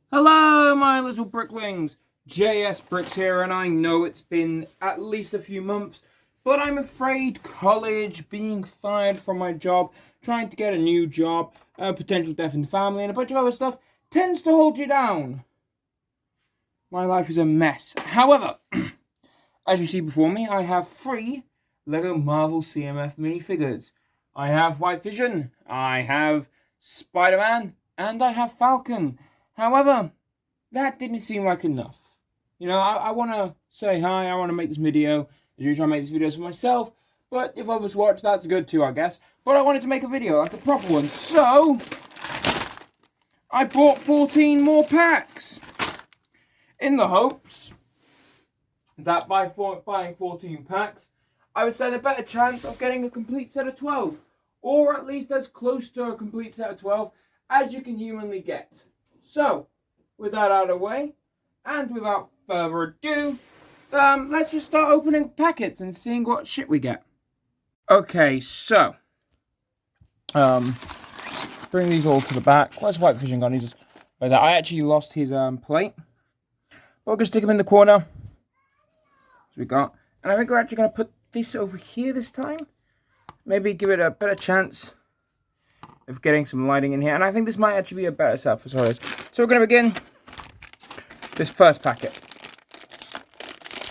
Hello, my little bricklings. JS Bricks here, and I know it's been at least a few months, but I'm afraid college, being fired from my job, trying to get a new job, potential death in the family, and a bunch of other stuff tends to hold you down. My life is a mess. However, as you see before me, I have 3 Lego Marvel CMF minifigures. I have White Vision, I have Spider-Man, and I have Falcon. However, that didn't seem like enough. You know, I want to say hi, I want to make this video. As usual, I make these videos for myself, but if others watch, that's good too, I guess. But I wanted to make a video, like a proper one, so I bought 14 more packs, in the hopes that by buying 14 packs, I would stand a better chance of getting a complete set of 12, or at least as close to a complete set of 12 as you can humanly get. So, with that out of the way, and without further ado, let's just start opening packets and seeing what shit we get. Okay, so, bring these all to the back. Where's White Vision gone? He's just like that. I actually lost his plate, but we're gonna stick him in the corner. So we got, and I think we're actually gonna put this over here this time. Maybe give it a better chance of getting some lighting in here, and I think this might actually be a better set for sorries. So we're going to begin this first packet.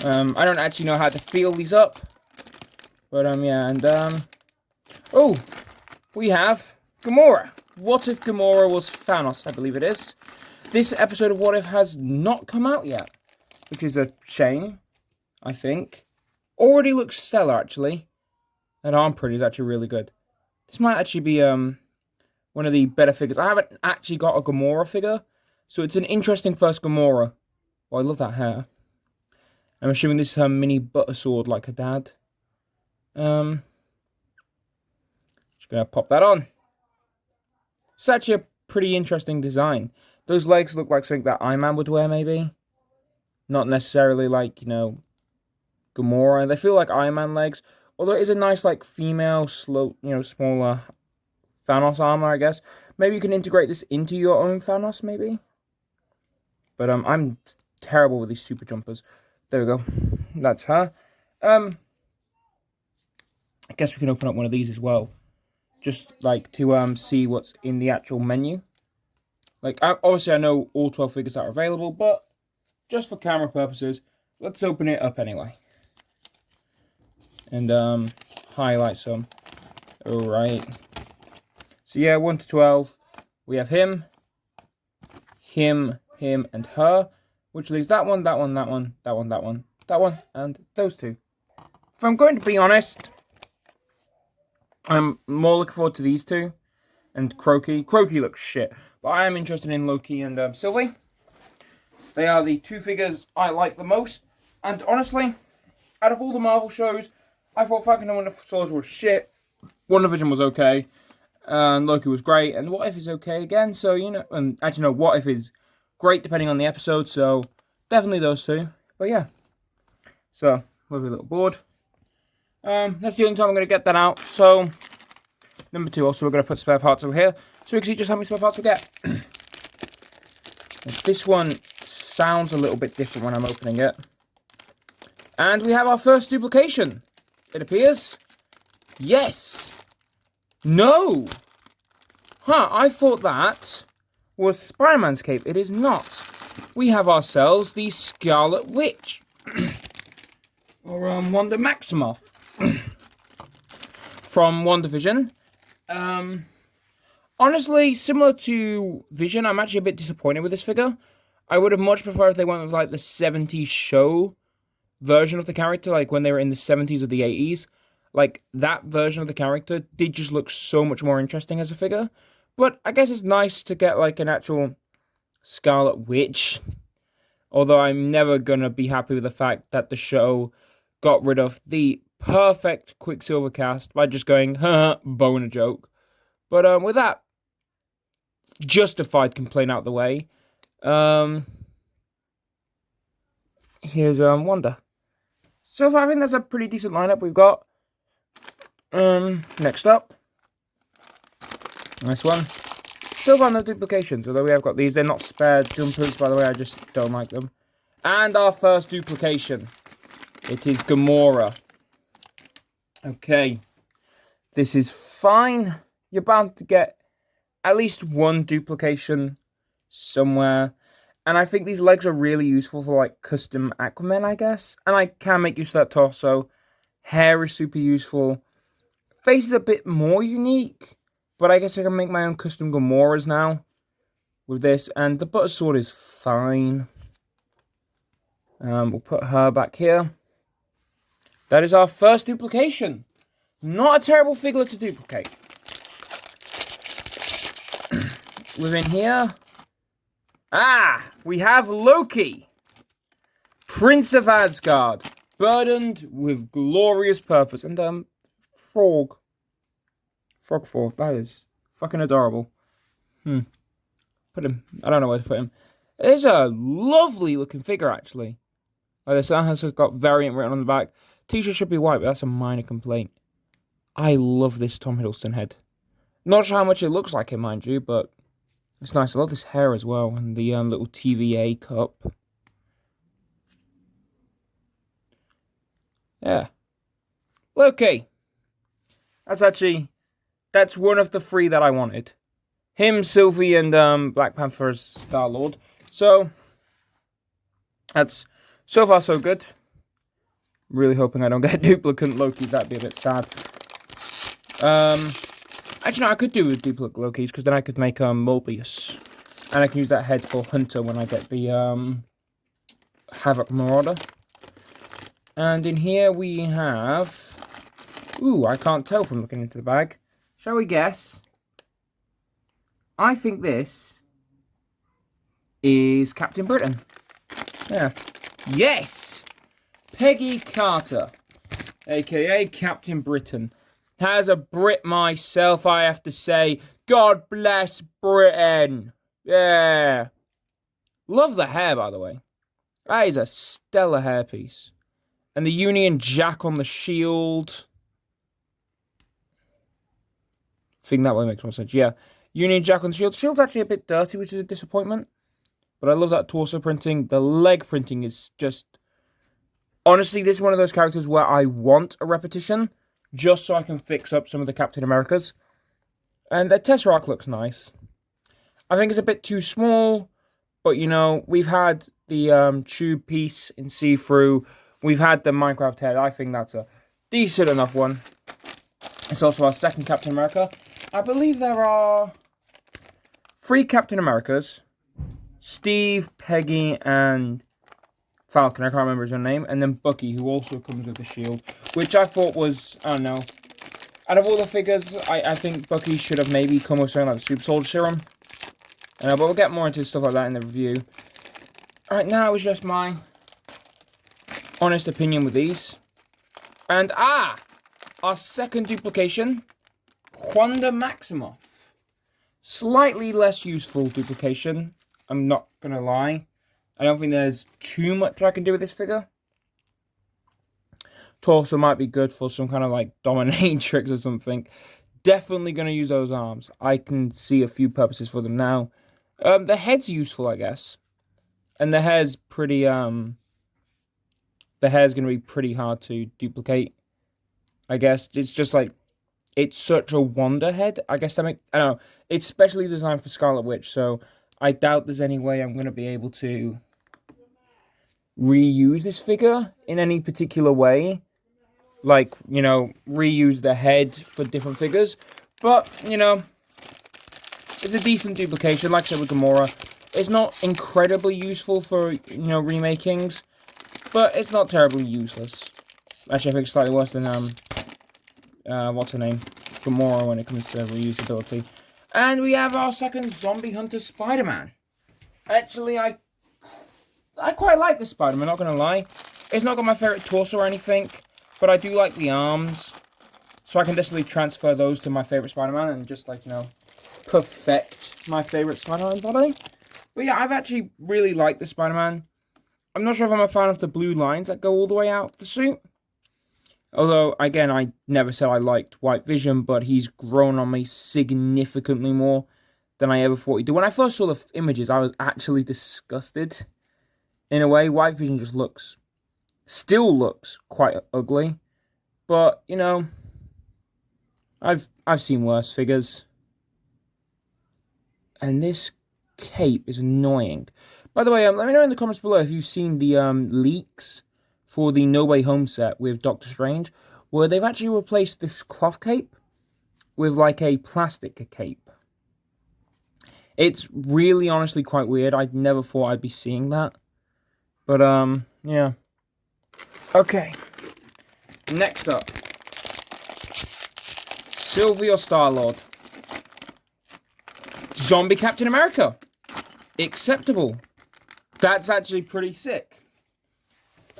I don't actually know how to feel these up, but yeah, and oh, we have Gamora. What if Gamora was Thanos? I believe it is. This episode of What If has not come out yet, which is a shame. I think already looks stellar actually. That arm print is actually really good. This might actually be one of the better figures. I haven't actually got a Gamora figure, so it's an interesting first Gamora. Oh, I love that hair. I'm assuming this is her mini butter sword like her dad. Just gonna pop that on. It's actually a pretty interesting design. Those legs look like something that Iron Man would wear, maybe. Not necessarily like, you know, Gamora. They feel like Iron Man legs. Although it is a nice, like, female, slow, you know, smaller Thanos armor, I guess. Maybe you can integrate this into your own Thanos, maybe. But I'm terrible with these super jumpers. There we go. That's her. I guess we can open up one of these as well, just like to see what's in the actual menu. Like, obviously I know all 12 figures that are available, but just for camera purposes, let's open it up anyway. And highlight some. Alright. So yeah, 1 to 12. We have him, and her, which leaves that one, that one, that one, that one, that one, that one, and those 2. If I'm going to be honest, I'm more looking forward to these 2 and Croaky. Croaky looks shit, but I am interested in Loki and Sylvie. They are the 2 figures I like the most, and honestly, out of all the Marvel shows, I thought Falcon and Winter Soldier was shit. WandaVision was okay, and Loki was great, and What If is okay again, so, you know, and actually, no, What If is great depending on the episode, so definitely those 2, but yeah. So, lovely little board. That's the only time I'm going to get that out, so, number 2, also we're going to put spare parts over here, so we can see just how many spare parts we get. This one sounds a little bit different when I'm opening it. And we have our first duplication. It appears. Yes. No. Huh, I thought that was Spider-Man's cape. It is not. We have ourselves the Scarlet Witch. Or Wanda Maximoff. From WandaVision. Honestly, similar to Vision, I'm actually a bit disappointed with this figure. I would have much preferred if they went with like the 70s show version of the character, like when they were in the 70s or the 80s. Like, that version of the character did just look so much more interesting as a figure. But I guess it's nice to get, like, an actual Scarlet Witch. Although I'm never gonna be happy with the fact that the show got rid of the perfect Quicksilver cast by just going, haha, boner joke. But with that justified complaint out of the way, here's Wanda. So far, I think that's a pretty decent lineup we've got. Next up, nice one. Still got no duplications, although we have got these. They're not spare jumpers, by the way. I just don't like them. And our first duplication. It is Gamora. Okay. This is fine. You're bound to get at least one duplication somewhere. And I think these legs are really useful for, like, custom Aquaman, I guess. And I can make use of that torso. Hair is super useful. Face is a bit more unique. But I guess I can make my own custom Gamoras now with this. And the butter sword is fine. We'll put her back here. That is our first duplication. Not a terrible figure to duplicate. Within here... we have Loki, Prince of Asgard, burdened with glorious purpose. And, Frog form, that is fucking adorable. Put him, I don't know where to put him. It is a lovely looking figure, actually. Like this, has got variant written on the back. T-shirt should be white, but that's a minor complaint. I love this Tom Hiddleston head. Not sure how much it looks like him, mind you, but it's nice. I love this hair as well, and the little TVA cup. Yeah. Loki. That's one of the three that I wanted. Him, Sylvie, and Black Panther's Star-Lord. So, that's so far so good. Really hoping I don't get duplicate Lokis. That'd be a bit sad. Actually, no, I could do with duplicate Lokis, because then I could make Mobius. And I can use that head for Hunter when I get the Havoc Marauder. And in here we have... Ooh, I can't tell from looking into the bag. Shall we guess? I think this is Captain Britain. Yeah. Yes! Peggy Carter, a.k.a. Captain Britain. As a Brit myself, I have to say, God bless Britain. Yeah. Love the hair, by the way. That is a stellar hairpiece. And the Union Jack on the shield. I think that way makes more sense. Yeah. Union Jack on the shield. The shield's actually a bit dirty, which is a disappointment. But I love that torso printing. The leg printing is just... Honestly, this is one of those characters where I want a repetition. Just so I can fix up some of the Captain Americas. And the Tesseract looks nice. I think it's a bit too small. But, you know, we've had the tube piece in see-through. We've had the Minecraft head. I think that's a decent enough one. It's also our second Captain America. I believe there are 3 Captain Americas. Steve, Peggy, and Falcon. I can't remember his own name. And then Bucky, who also comes with the shield. Which I thought was, I don't know. Out of all the figures, I think Bucky should have maybe come with something like the Super Soldier Serum. But we'll get more into stuff like that in the review. Alright, now it's just my honest opinion with these. And, our second duplication, Wanda Maximoff. Slightly less useful duplication, I'm not going to lie. I don't think there's too much I can do with this figure. Torso might be good for some kind of like dominatrix or something. Definitely going to use those arms. I can see a few purposes for them now. The head's useful, I guess. And the hair's pretty, the hair's going to be pretty hard to duplicate. I guess it's just like, it's such a Wanda head. I guess I don't know. It's specially designed for Scarlet Witch, so I doubt there's any way I'm going to be able to reuse this figure in any particular way. Like, you know, reuse the head for different figures. But, you know, it's a decent duplication. Like I said with Gamora, it's not incredibly useful for, you know, remakings. But it's not terribly useless. Actually, I think it's slightly worse than, what's her name? Gamora when it comes to reusability. And we have our second Zombie Hunter Spider-Man. Actually, I quite like this Spider-Man, not going to lie. It's not got my favourite torso or anything, but I do like the arms. So I can definitely transfer those to my favourite Spider-Man and just, like, you know, perfect my favourite Spider-Man body. But yeah, I've actually really liked the Spider-Man. I'm not sure if I'm a fan of the blue lines that go all the way out the suit. Although, again, I never said I liked White Vision, but he's grown on me significantly more than I ever thought he'd do. When I first saw the images, I was actually disgusted. In a way, White Vision just still looks quite ugly. But, you know, I've seen worse figures. And this cape is annoying. By the way, let me know in the comments below if you've seen the leaks for the No Way Home set with Doctor Strange, where they've actually replaced this cloth cape with like a plastic cape. It's really honestly quite weird. I never thought I'd be seeing that. But, yeah. Okay. Next up. Sylvie or Star-Lord? Zombie Captain America. Acceptable. That's actually pretty sick.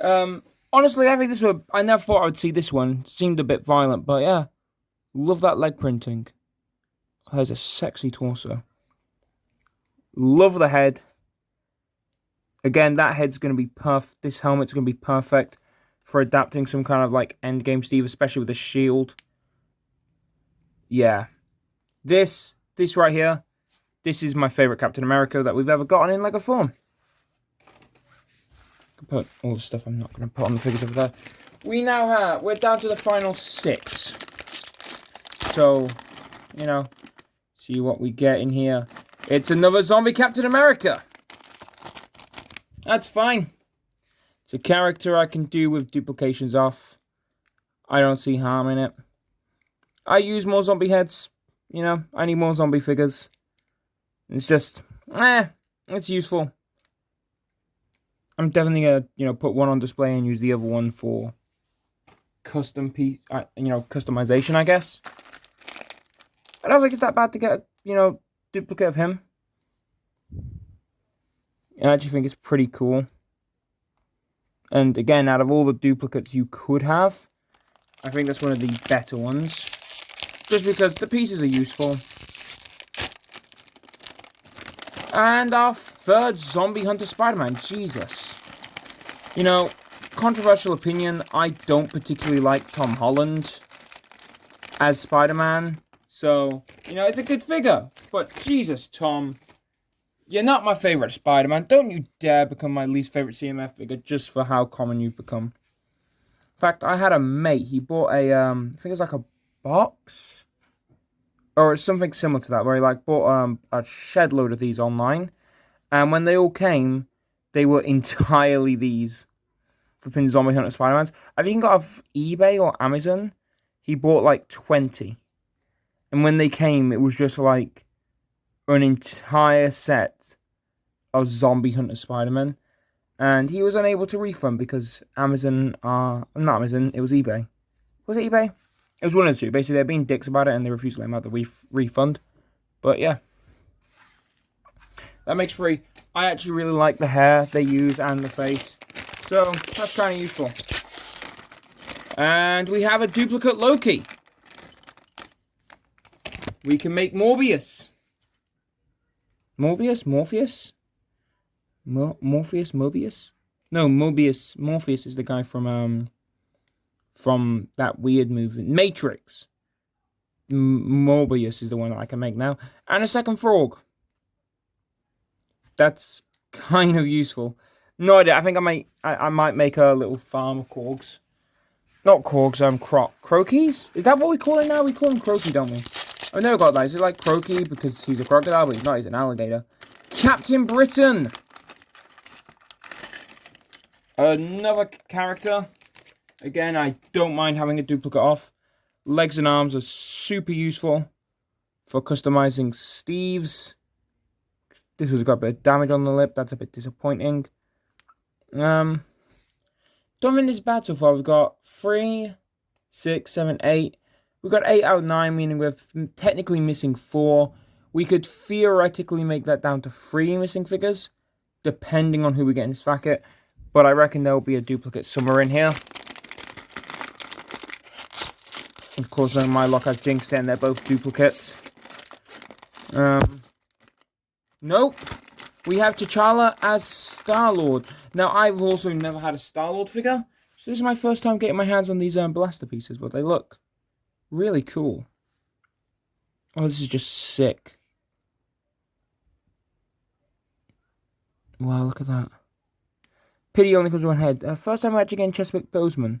Honestly, I think I never thought I would see this one. Seemed a bit violent, but yeah. Love that leg printing. There's a sexy torso. Love the head. Again, that head's going to be perfect. This helmet's going to be perfect for adapting some kind of like Endgame Steve, especially with the shield. Yeah. This right here, this is my favorite Captain America that we've ever gotten in Lego form. I can put all the stuff I'm not going to put on the figures over there. We're down to the final 6. So, you know, see what we get in here. It's another zombie Captain America. That's fine. It's a character I can do with duplications off. I don't see harm in it. I use more zombie heads. You know, I need more zombie figures. It's just, it's useful. I'm definitely going to, you know, put one on display and use the other one for customization, I guess. I don't think it's that bad to get, you know, duplicate of him. I actually think it's pretty cool. And again, out of all the duplicates you could have, I think that's one of the better ones. Just because the pieces are useful. And our third Zombie Hunter Spider-Man. Jesus. You know, controversial opinion, I don't particularly like Tom Holland as Spider-Man. So, you know, it's a good figure. But Jesus, Tom, you're not my favorite Spider-Man. Don't you dare become my least favorite CMF figure just for how common you've become. In fact, I had a mate. He bought a, I think it was like a box, or something similar to that, where he like bought a shed load of these online. And when they all came, they were entirely these flipping Zombie Hunter Spider-Mans. I think he got off eBay or Amazon. He bought like 20. And when they came, it was just like an entire set of Zombie Hunter Spider-Man. And he was unable to refund because Amazon, not Amazon, it was eBay. Was it eBay? It was one of the two. Basically, they're being dicks about it and they refused to let him out the refund. But yeah. That makes 3. I actually really like the hair they use and the face. So, that's kind of useful. And we have a duplicate Loki. We can make Morbius. Morbius? Morpheus? Morpheus? Mobius? No, Mobius. Morpheus is the guy from that weird movie. Matrix. Morbius is the one that I can make now. And a second frog. That's kind of useful. No idea. I think I might make a little farm of Korgs. Not Korgs, Croakies? Is that what we call it now? We call him Croaky, don't we? I never got that. Is it like Croaky because he's a crocodile, but he's not, he's an alligator. Captain Britain! Another character. Again, I don't mind having a duplicate off. Legs and arms are super useful for customizing Steve's. This has got a bit of damage on the lip. That's a bit disappointing. Don't think this is bad so far. We've got 3, 6, 7, 8. We've got 8 out of 9, meaning we're technically missing 4. We could theoretically make that down to 3 missing figures, depending on who we get in this packet. But I reckon there will be a duplicate somewhere in here. Of course, in my luck, I've jinxed it and they're both duplicates. Nope. We have T'Challa as Star-Lord. Now, I've also never had a Star-Lord figure. So this is my first time getting my hands on these blaster pieces. But they look really cool. Oh, this is just sick. Wow, look at that. Pity only comes to one head. First time actually getting Cheswick Boseman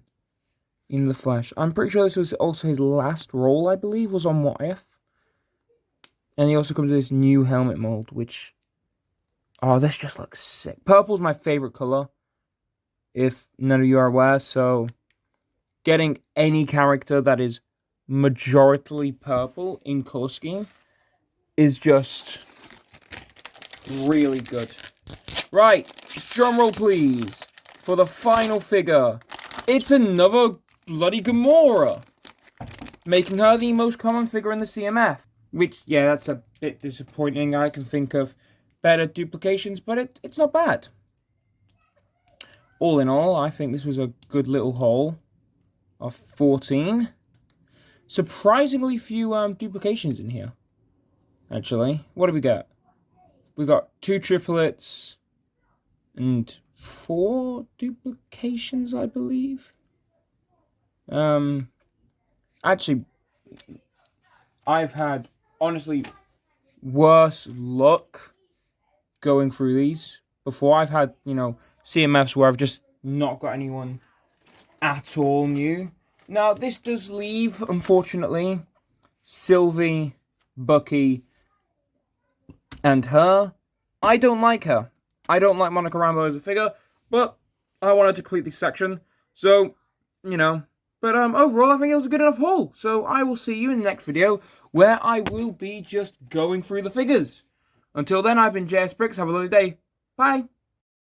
in the flesh. I'm pretty sure this was also his last role, I believe, was on What If. And he also comes with this new helmet mold, which... Oh, this just looks sick. Purple's my favorite color, if none of you are aware, so getting any character that is majoritarily purple in color scheme is just really good. Right, drum roll please, for the final figure. It's another bloody Gamora, making her the most common figure in the CMF. Which, yeah, that's a bit disappointing. I can think of better duplications, but it's not bad. All in all, I think this was a good little haul of 14. Surprisingly few duplications in here, actually. What do we got? We got 2 triplets and 4 duplications, I believe. Actually, I've had, honestly, worse luck going through these before. I've had, you know, CMFs where I've just not got anyone at all new. Now, this does leave, unfortunately, Sylvie, Bucky, and her. I don't like her. I don't like Monica Rambeau as a figure, but I wanted to complete this section, so, you know. But overall, I think it was a good enough haul. So I will see you in the next video, where I will be just going through the figures. Until then, I've been JS Bricks. Have a lovely day. Bye.